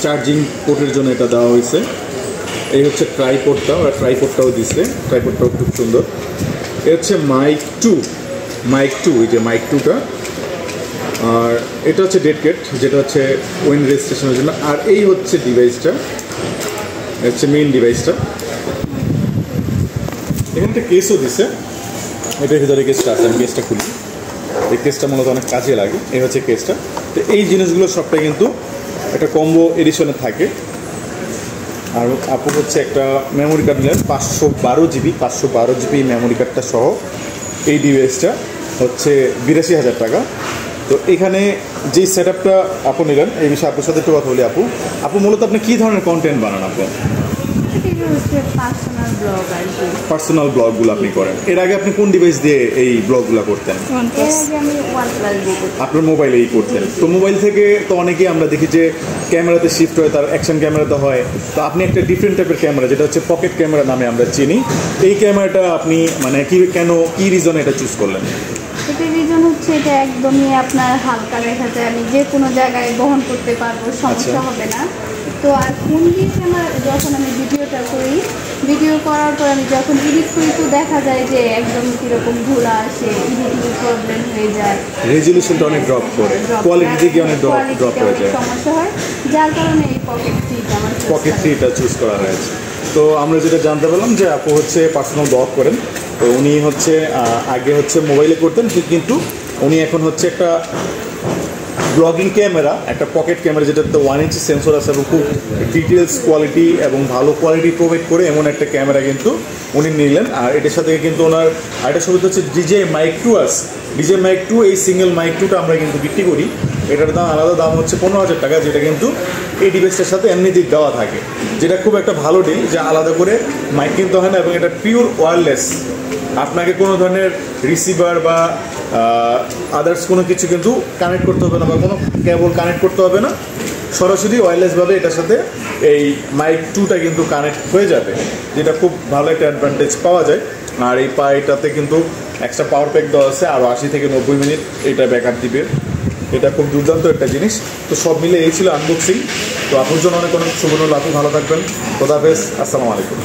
Charging পোর্টের জন্য এটা দেওয়া হয়েছে। এই হচ্ছে ট্রাইপডটা, ওরা ট্রাইপডটাও দিচ্ছে, ট্রাইপডটাও খুব সুন্দর। এ হচ্ছে মাইক টু, এই যে মাইক টুটা। আর এটা হচ্ছে ডেড কেট, যেটা হচ্ছে ওয়েন রেজিস্ট্রেশনের জন্য। আর এই হচ্ছে ডিভাইসটা, হচ্ছে মেইন ডিভাইসটা। এখানে একটা কেসও দিছে, এটার ভিতরে কেসটা আছে, আমি কেসটা খুলি। এই কেসটা মূলত অনেক কাজে লাগে। এই হচ্ছে কেসটা। তো এই জিনিসগুলো সবটাই কিন্তু একটা কম্বো এডিশনে থাকে। আর আপু হচ্ছে একটা মেমোরি কার্ড নিলেন 512 জিবি মেমোরি কার্ডটা সহ। এই ডিভাইসটা হচ্ছে 82,000 টাকা। তো এখানে যে সেট আপটা আপু নিলেন, এই বিষয়ে আপুর সাথে একটু কথা বলি। আপু মূলত আপনি কী ধরনের কন্টেন্ট বানান? আপু পার্সোনাল ব্লগগুলো আপনি করেন। এর আগে আপনি কোন ডিভাইস দিয়ে এই ব্লগগুলো করতেন? আপনার মোবাইলেই করতেন। তো মোবাইল থেকে তো অনেকেই আমরা দেখি যে ক্যামেরাতে শিফট হয়, তার অ্যাকশন ক্যামেরাতে হয়। তো আপনি একটা ডিফারেন্ট টাইপের ক্যামেরা, যেটা হচ্ছে পকেট ক্যামেরা নামে আমরা চিনি, এই ক্যামেরাটা আপনি মানে কি রিজনে এটা চুজ করলেন? এটার রিজন হচ্ছে এটা একদমই আপনার হালকা দেখা যায়, আমি যে কোনো জায়গায় বহন করতে পারবো, সমস্যা হবে না। তো আর ফোন দিয়ে যখন আমি ভিডিওটা করি, ভিডিও করার পর আমি যখন এডিট করি তো দেখা যায় যে একদম কীরকম ঘোলা আসে, এডিটিং প্রবলেম হয়ে যায়, রেজলিউশনটা অনেক ড্রপ করে, কোয়ালিটি দিকে অনেক ড্রপ হয়ে যায়, সমস্যা হয়। যার কারণে এই পকেট থ্রিটা চুজ করা হয়েছে। তো আমরা যেটা জানতে পারলাম যে আপু হচ্ছে পার্সোনাল ব্লগ করেন। তো উনি হচ্ছে আগে হচ্ছে মোবাইলে করতেন, কিন্তু উনি এখন হচ্ছে একটা ব্লগিং ক্যামেরা, একটা পকেট ক্যামেরা, যেটাতে 1 ইঞ্চি সেন্সর আছে এবং খুব ডিটেলস কোয়ালিটি এবং ভালো কোয়ালিটি প্রোভাইড করে এমন একটা ক্যামেরা কিন্তু উনি নিলেন। আর এটার সাথে কিন্তু ওনার আরেকটা সুবিধা হচ্ছে ডিজে মাইক 2 আছে। ডিজে মাইক 2, এই সিঙ্গেল মাইক 2টা আমরা কিন্তু বিক্রি করি। এটার দাম আলাদা, দাম হচ্ছে 15,000 টাকা, যেটা কিন্তু এই ডিভাইসটার সাথে এমনিতেই দেওয়া থাকে, যেটা খুব একটা ভালো ডিল, যে আলাদা করে মাইক কিনতে হয় না। এবং এটা পিওর ওয়্যারলেস, আপনাকে কোনো ধরনের রিসিভার বা আদার্স কোনো কিছু কিন্তু কানেক্ট করতে হবে না, বা কোনো কেবল কানেক্ট করতে হবে না। সরাসরি ওয়্যারলেসভাবে এটার সাথে এই মাইক 2টা কিন্তু কানেক্ট হয়ে যাবে, যেটা খুব ভালো একটা অ্যাডভান্টেজ পাওয়া যায়। আর এই এটাতে কিন্তু এক্সট্রা পাওয়ার প্যাক দেওয়া আছে, আরও 80 থেকে 90 মিনিট এটা ব্যাকআপ দিবে। এটা খুব দুর্দান্ত একটা জিনিস। তো সব মিলে এই ছিল আনবক্সিং। তো আপনার জন্য অনেক শুভ হলো। আপনি ভালো থাকবেন। খোদা হাফেজ, আসসালামু আলাইকুম।